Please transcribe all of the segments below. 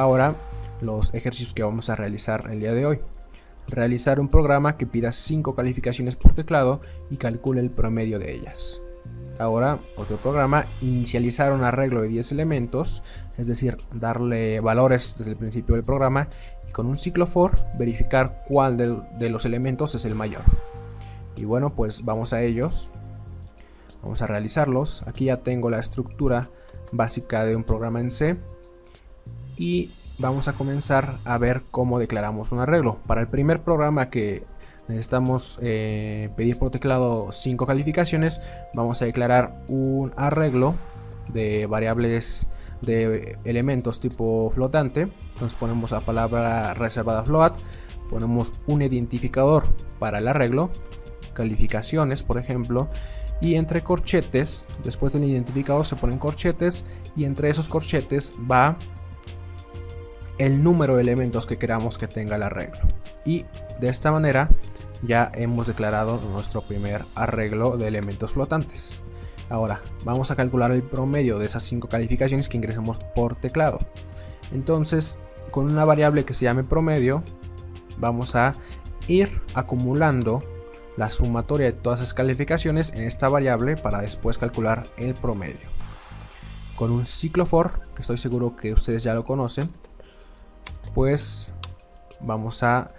Ahora los ejercicios que vamos a realizar el día de hoy. Realizar un programa que pida 5 calificaciones por teclado y calcule el promedio de ellas. Ahora otro programa, inicializar un arreglo de 10 elementos, es decir, darle valores desde el principio del programa y con un ciclo for verificar cuál de los elementos es el mayor. Y bueno, pues vamos a ellos, vamos a realizarlos. Aquí ya tengo la estructura básica de un programa en C y vamos a comenzar a ver cómo declaramos un arreglo. Para el primer programa que necesitamos pedir por teclado 5 calificaciones, vamos a declarar un arreglo de variables de elementos tipo flotante. Entonces ponemos la palabra reservada float, ponemos un identificador para el arreglo, calificaciones por ejemplo, y entre corchetes, después del identificador se ponen corchetes y entre esos corchetes va el número de elementos que queramos que tenga el arreglo. Y de esta manera ya hemos declarado nuestro primer arreglo de elementos flotantes. Ahora vamos a calcular el promedio de esas 5 calificaciones que ingresamos por teclado. Entonces, con una variable que se llame promedio, vamos a ir acumulando la sumatoria de todas esas calificaciones en esta variable para después calcular el promedio. Con un ciclo for, que estoy seguro que ustedes ya lo conocen, pues vamos a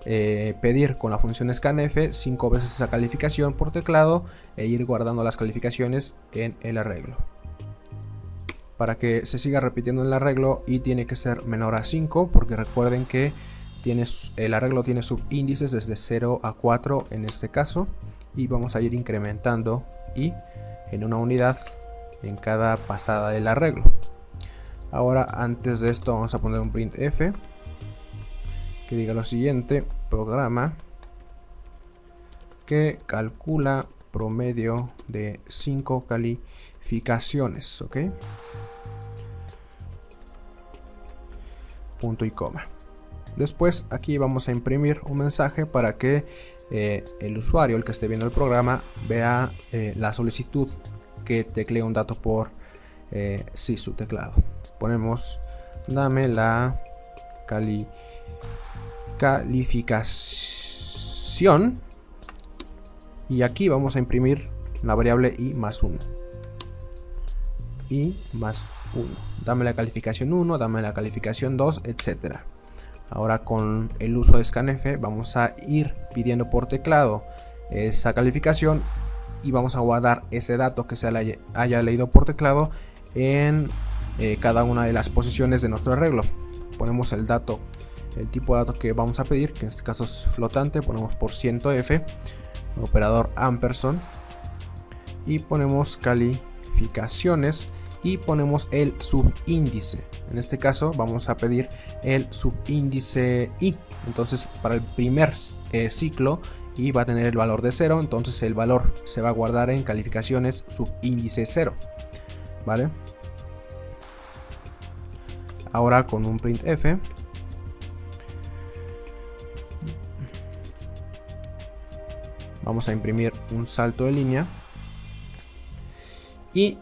pedir con la función scanf 5 veces esa calificación por teclado e ir guardando las calificaciones en el arreglo. Para que se siga repitiendo el arreglo y tiene que ser menor a 5, porque recuerden que el arreglo tiene subíndices desde 0 a 4 en este caso, y vamos a ir incrementando y en una unidad en cada pasada del arreglo. Ahora antes de esto vamos a poner un printf que diga lo siguiente: programa que calcula promedio de 5 calificaciones, ¿ok? Punto y coma. Después aquí vamos a imprimir un mensaje para que el usuario, el que esté viendo el programa, vea la solicitud que teclee un dato por su teclado. Ponemos dame la calificación y aquí vamos a imprimir la variable i más 1. i más 1. Dame la calificación 1, dame la calificación 2, etc. Ahora con el uso de scanf vamos a ir pidiendo por teclado esa calificación y vamos a guardar ese dato que se haya leído por teclado en cada una de las posiciones de nuestro arreglo. Ponemos el dato, el tipo de dato que vamos a pedir, que en este caso es flotante, ponemos por %f, operador ampersand, y ponemos calificaciones y ponemos el subíndice. En este caso vamos a pedir el subíndice i. Entonces para el primer ciclo i va a tener el valor de 0, entonces el valor se va a guardar en calificaciones subíndice 0, ¿vale? Ahora con un printf vamos a imprimir un salto de línea y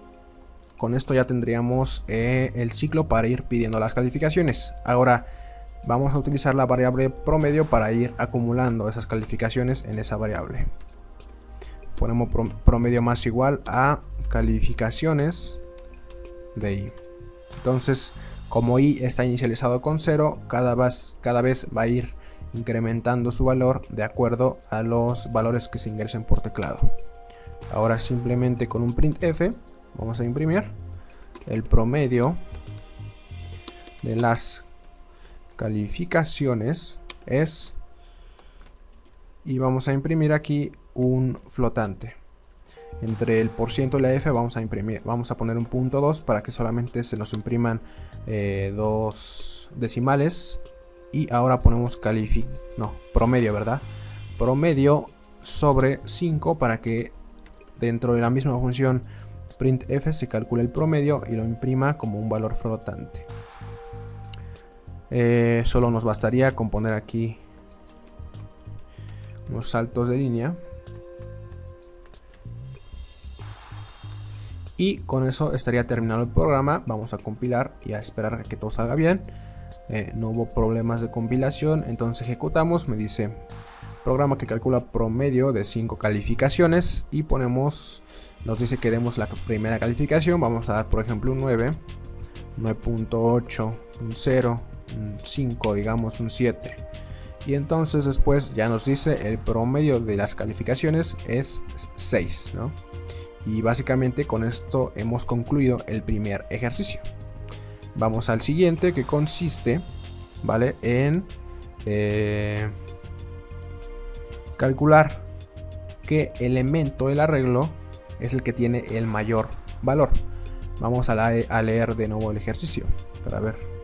con esto ya tendríamos el ciclo para ir pidiendo las calificaciones. Ahora vamos a utilizar la variable promedio para ir acumulando esas calificaciones en esa variable. Ponemos promedio más igual a calificaciones de i. Entonces, como i está inicializado con 0, cada vez va a ir incrementando su valor de acuerdo a los valores que se ingresen por teclado. Ahora simplemente con un printf vamos a imprimir el promedio de las calificaciones es, y vamos a imprimir aquí un flotante. Entre el % y la f vamos a poner un punto 2 para que solamente se nos impriman 2 decimales. Y ahora ponemos promedio, ¿verdad? Promedio sobre 5 para que dentro de la misma función printf se calcule el promedio y lo imprima como un valor flotante. Solo nos bastaría con poner aquí unos saltos de línea y con eso estaría terminado el programa. Vamos a compilar y a esperar a que todo salga bien. no hubo problemas de compilación. Entonces ejecutamos, me dice programa que calcula promedio de 5 calificaciones y ponemos, nos dice que demos la primera calificación. Vamos a dar por ejemplo un 9, 9.8, un 0, un 5, digamos un 7. Y entonces después ya nos dice el promedio de las calificaciones es 6, ¿no? Y básicamente con esto hemos concluido el primer ejercicio. Vamos al siguiente, que consiste, ¿vale?, en calcular qué elemento del arreglo es el que tiene el mayor valor. Vamos a leer de nuevo el ejercicio para ver.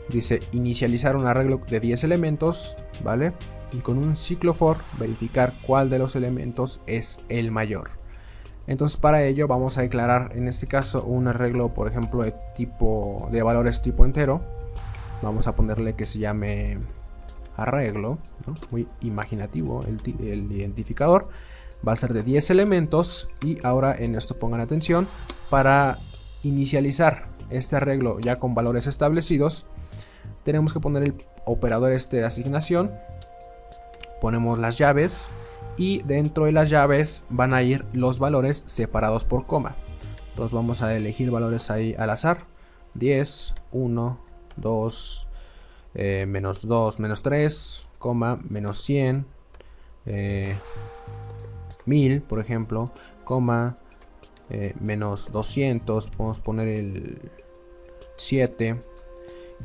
Dice inicializar un arreglo de 10 elementos, ¿vale? Y con un ciclo for verificar cuál de los elementos es el mayor. Entonces para ello vamos a declarar en este caso un arreglo, por ejemplo, de valores tipo entero. Vamos a ponerle que se llame arreglo, ¿no? Muy imaginativo el identificador. Va a ser de 10 elementos y ahora en esto pongan atención. Para inicializar este arreglo ya con valores establecidos, tenemos que poner el operador de asignación. Ponemos las llaves y dentro de las llaves van a ir los valores separados por coma. Entonces vamos a elegir valores ahí al azar: 10, 1, 2, menos 2, menos 3, coma, menos 100, 1000 por ejemplo, coma, menos 200, podemos poner el 7.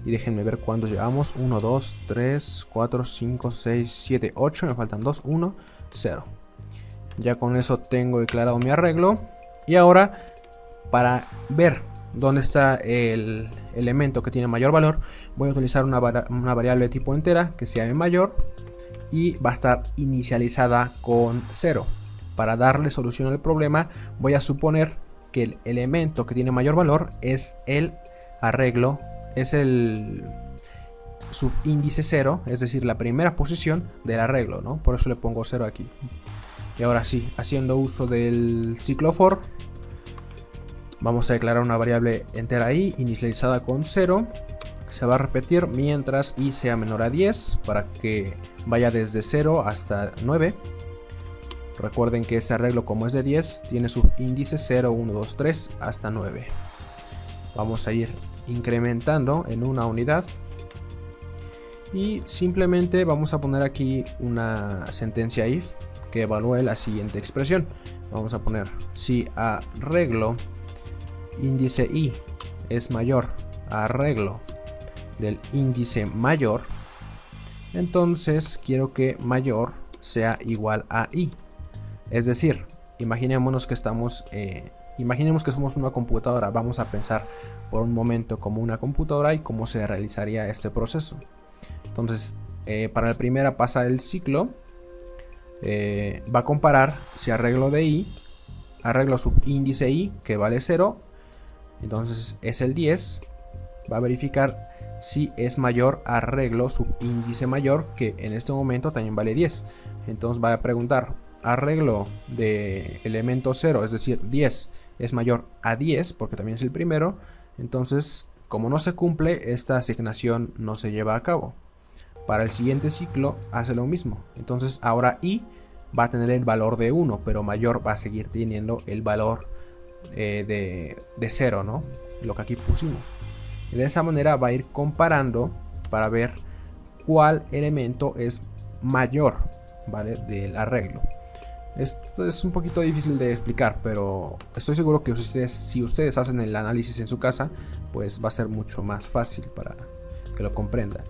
Y déjenme ver cuántos llevamos: 1, 2, 3, 4, 5, 6, 7, 8, me faltan 2, 1, 0. Ya con eso tengo declarado mi arreglo. Y ahora, para ver dónde está el elemento que tiene mayor valor, voy a utilizar una variable de tipo entera que se llame mayor y va a estar inicializada con 0. Para darle solución al problema, voy a suponer que el elemento que tiene mayor valor es el arreglo, es el subíndice 0, es decir, la primera posición del arreglo, ¿no? Por eso le pongo 0 aquí. Y ahora sí, haciendo uso del ciclo for, vamos a declarar una variable entera ahí, inicializada con 0. Se va a repetir mientras i sea menor a 10, para que vaya desde 0 hasta 9. Recuerden que este arreglo, como es de 10, tiene subíndice 0, 1, 2, 3 hasta 9. Vamos a ir incrementando en una unidad y simplemente vamos a poner aquí una sentencia if que evalúe la siguiente expresión. Vamos a poner si arreglo índice i es mayor a arreglo del índice mayor, entonces quiero que mayor sea igual a i. Es decir, imaginémonos que imaginemos que somos una computadora. Vamos a pensar por un momento como una computadora y cómo se realizaría este proceso. Entonces, para la primera pasa el ciclo, va a comparar si arreglo de i, arreglo subíndice i, que vale 0, entonces es el 10, va a verificar si es mayor a arreglo subíndice mayor, que en este momento también vale 10. Entonces va a preguntar, arreglo de elemento 0, es decir 10, es mayor a 10, porque también es el primero. Entonces, como no se cumple, esta asignación no se lleva a cabo. Para el siguiente ciclo hace lo mismo. Entonces ahora i va a tener el valor de 1, pero mayor va a seguir teniendo el valor de 0, ¿no? Lo que aquí pusimos. Y de esa manera va a ir comparando para ver cuál elemento es mayor, ¿vale?, del arreglo. Esto es un poquito difícil de explicar, pero estoy seguro que si ustedes hacen el análisis en su casa, pues va a ser mucho más fácil para que lo comprendan.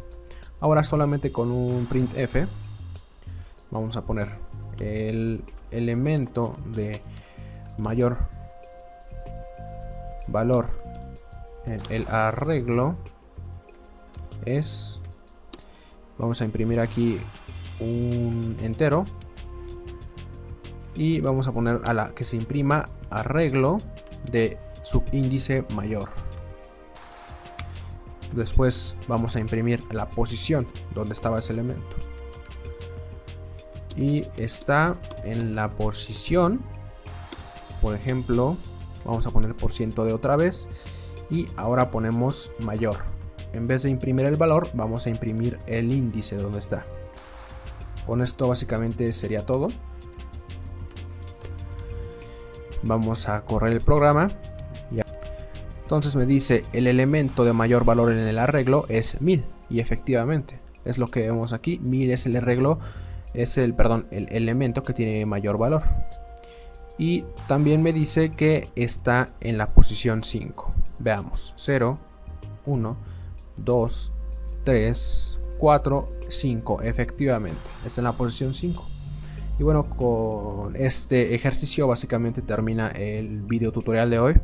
Ahora solamente con un printf vamos a poner el elemento de mayor valor en el arreglo es, vamos a imprimir aquí un entero y vamos a poner a la que se imprima arreglo de subíndice mayor. Después vamos a imprimir la posición donde estaba ese elemento y está en la posición, por ejemplo, vamos a poner % de otra vez y ahora ponemos mayor. en vez de imprimir el valor, vamos a imprimir el índice donde está. Con esto básicamente sería todo. Vamos a correr el programa. Entonces me dice el elemento de mayor valor en el arreglo es 1000. Y efectivamente, es lo que vemos aquí. 1000 es el arreglo, el elemento que tiene mayor valor. Y también me dice que está en la posición 5. Veamos, 0, 1, 2, 3, 4, 5. Efectivamente, está en la posición 5. Y bueno, con este ejercicio básicamente termina el video tutorial de hoy.